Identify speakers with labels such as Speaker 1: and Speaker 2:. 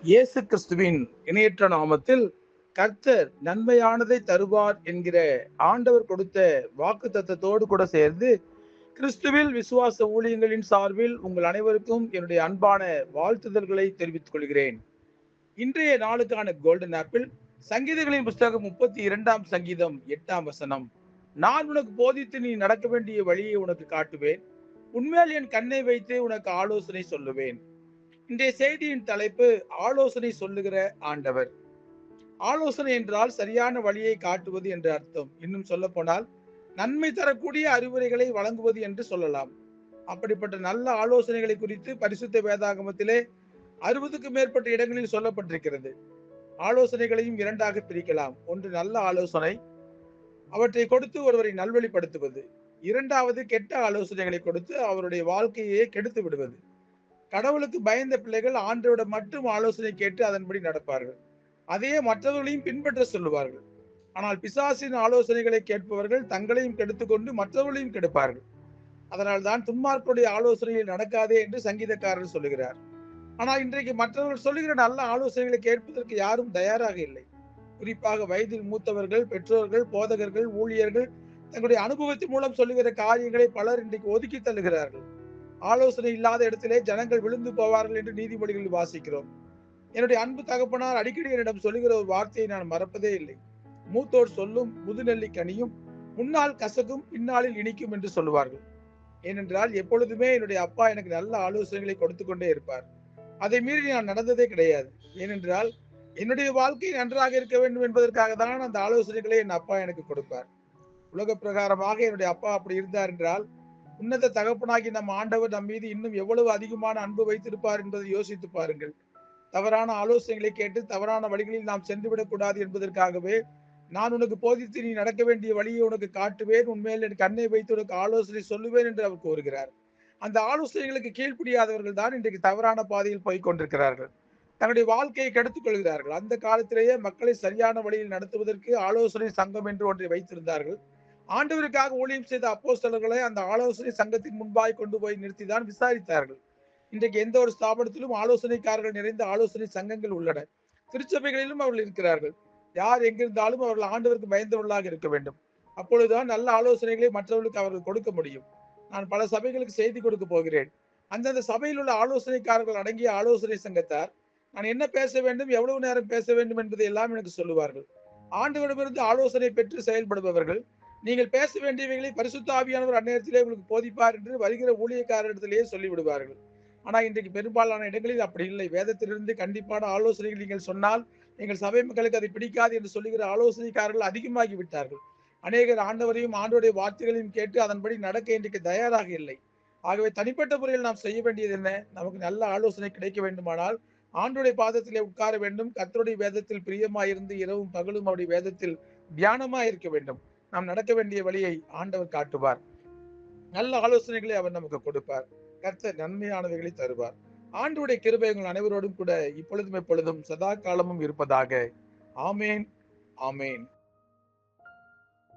Speaker 1: இயேசு கிறிஸ்துவின் இணையற்ற நாமத்தில் கர்த்தர் நன்மையானதை தருவார் என்கிற ஆண்டவர் கொடுத்த வாக்கு தத்தத்தோடு கூட சேர்ந்து கிறிஸ்துவில் விசுவாச ஊழியங்களின் சார்பில் உங்கள் அனைவருக்கும் என்னுடைய அன்பான வாழ்த்துதல்களை தெரிவித்துக் கொள்கிறேன். இன்றைய நாளுக்கான கோல்டன் ஆப்பிள் சங்கீதங்களின் புஸ்தகம் 32ஆம் சங்கீதம் 8ஆம் வசனம். நான் உனக்கு போதித்து நீ நடக்க வேண்டிய வழியை உனக்கு காட்டுவேன், உன்மேல் என் கண்ணை வைத்து உனக்கு ஆலோசனை சொல்லுவேன். இன்றைய செய்தியின் தலைப்பு ஆலோசனை சொல்லுகிற ஆண்டவர். ஆலோசனை என்றால் சரியான வழியை காட்டுவது என்று அர்த்தம். இன்னும் சொல்ல போனால் நன்மை தரக்கூடிய அறிவுரைகளை வழங்குவது என்று சொல்லலாம். அப்படிப்பட்ட நல்ல ஆலோசனைகளை குறித்து பரிசுத்த வேதாகமத்திலே 60க்கும் மேற்பட்ட இடங்களில் சொல்லப்பட்டிருக்கிறது. ஆலோசனைகளையும் இரண்டாக பிரிக்கலாம். ஒன்று நல்ல ஆலோசனை, அவற்றை கொடுத்து ஒருவரை நல்வழிப்படுத்துவது. இரண்டாவது கெட்ட ஆலோசனைகளை கொடுத்து அவருடைய வாழ்க்கையை கெடுத்து விடுவது. கடவுளுக்கு பயந்த பிள்ளைகள் ஆண்டவரிடம் மட்டும் ஆலோசனை கேட்டு அதன்படி நடப்பார்கள். அதையே மற்றவர்களையும் பின்பற்ற சொல்லுவார்கள். ஆனால் பிசாசின் ஆலோசனைகளை கேட்பவர்கள் தங்களையும் கெடுத்துக்கொண்டு மற்றவர்களையும் கெடுப்பார்கள். அதனால் தான் துன்மார்க்கருடைய ஆலோசனையில் நடக்காதே என்று சங்கீதக்காரர் சொல்லுகிறார். ஆனால் இன்றைக்கு மற்றவர்கள் சொல்லுகிற நல்ல ஆலோசனைகளை கேட்பதற்கு யாரும் தயாராக இல்லை. குறிப்பாக வயதில் மூத்தவர்கள், பெற்றோர்கள், போதகர்கள், ஊழியர்கள் தங்களுடைய அனுபவத்தின் மூலம் சொல்லுகிற காரியங்களை பலர் இன்றைக்கு ஒதுக்கி தள்ளுகிறார்கள். ஆலோசனை இல்லாத இடத்திலே ஜனங்கள் விழுந்து போவார்கள் என்று நீதிமொழிகளில் வாசிக்கிறோம். என்னுடைய அன்பு தகப்பனார் அடிக்கடி என்னிடம் சொல்லுகிற ஒரு வார்த்தையை நான் மறப்பதே இல்லை. மூத்தோர் சொல்லும் முதுநெல்லி கனியும் முன்னால் கசக்கும் பின்னாளில் இனிக்கும் என்று சொல்லுவார்கள். ஏனென்றால் எப்பொழுதுமே என்னுடைய அப்பா எனக்கு நல்ல ஆலோசனைகளை கொடுத்து கொண்டே இருப்பார். அதை மீறி நான் நடந்ததே கிடையாது. ஏனென்றால் என்னுடைய வாழ்க்கை நன்றாக இருக்க வேண்டும் என்பதற்காக தான் அந்த ஆலோசனைகளை என் அப்பா எனக்கு கொடுப்பார். உலக பிரகாரமாக என்னுடைய அப்பா அப்படி இருந்தார் என்றால் உன்னத தகப்பனாகி நம் ஆண்டவர் நம் மீது இன்னும் எவ்வளவு அதிகமான அன்பு வைத்திருப்பார் என்பதை யோசித்து பாருங்கள். தவறான ஆலோசனைகளை கேட்டு தவறான வழிகளில் நாம் சென்றுவிடக் கூடாது என்பதற்காகவே நான் உனக்கு போதித்து நீ நடக்க வேண்டிய வழியை உனக்கு காட்டுவேன், உன்மேல் என் கண்ணை வைத்து உனக்கு ஆலோசனை சொல்லுவேன் என்று அவர் கூறுகிறார். அந்த ஆலோசனைகளுக்கு கீழ்ப்படியாதவர்கள் தான் இன்றைக்கு தவறான பாதையில் போய் கொண்டிருக்கிறார்கள். தங்களுடைய வாழ்க்கையை கெடுத்துக் கொள்கிறார்கள். அந்த காலத்திலேயே மக்களை சரியான வழியில் நடத்துவதற்கு ஆலோசனை சங்கம் என்று ஒன்றை வைத்திருந்தார்கள். ஆண்டவருக்காக ஊழியம் செய்த அப்போஸ்தலர்களை அந்த ஆலோசனை சங்கத்தின் முன்பாய் கொண்டு போய் நிறுத்திதான் விசாரித்தார்கள். இன்றைக்கு எந்த ஒரு ஸ்தாபனத்திலும் ஆலோசனைக்காரர்கள் நிறைந்த ஆலோசனை சங்கங்கள் உள்ளன. திருச்சபைகளிலும் அவர்கள் இருக்கிறார்கள். யார் எங்கிருந்தாலும் அவர்கள் ஆண்டவருக்கு பயந்தவர்களாக இருக்க வேண்டும். அப்பொழுதுதான் நல்ல ஆலோசனைகளை மற்றவர்களுக்கு அவர்கள் கொடுக்க முடியும். நான் பல சபைகளுக்கு செய்தி கொடுக்க போகிறேன். அந்தந்த சபையில் உள்ள ஆலோசனைக்காரர்கள் அடங்கிய ஆலோசனை சங்கத்தார் நான் என்ன பேச வேண்டும், எவ்வளவு நேரம் பேச வேண்டும் என்பதை எல்லாம் எனக்கு சொல்லுவார்கள். ஆண்டவரிடமிருந்து ஆலோசனை பெற்று செயல்படுபவர்கள் நீங்கள் பேச வேண்டியவைகளை பரிசுத்த ஆவியானவர் அந்நேரத்திலே உங்களுக்கு போதிப்பார் என்று வருகிற ஊழியக்காரரிடத்திலேயே சொல்லிவிடுவார்கள். ஆனா இன்றைக்கு பெரும்பாலான இடங்களில் அப்படி இல்லை. வேதத்திலிருந்து கண்டிப்பான ஆலோசனைகள் நீங்கள் சொன்னால் எங்கள் சபை மக்களுக்கு அதை பிடிக்காது என்று சொல்லுகிற ஆலோசனைக்காரர்கள் அதிகமாகி விட்டார்கள். அநேகர் ஆண்டவரையும் ஆண்டவருடைய வார்த்தைகளையும் கேட்டு அதன்படி நடக்க இன்றைக்கு தயாராக இல்லை. ஆகவே தனிப்பட்ட முறையில் நாம் செய்ய வேண்டியது என்ன? நமக்கு நல்ல ஆலோசனை கிடைக்க வேண்டுமானால் ஆண்டவருடைய பாதத்திலே உட்கார வேண்டும். கர்த்தருடைய வேதத்தில் பிரியமாயிருந்து இரவும் பகலும் அவருடைய வேதத்தில் தியானமாய் இருக்க வேண்டும். நாம் நடக்க வேண்டிய வழியை ஆண்டவர் காட்டுவார். நல்ல ஆலோசனைகளை அவர் நமக்கு கொடுப்பார். கர்த்தர் நன்மையானவைகளை தருவார். ஆண்டவருடைய கிருபை உங்கள் அனைவரோடும் கூட இப்பொழுதும் எப்பொழுதும் சதா காலமும் இருப்பதாக. ஆமேன், ஆமேன்.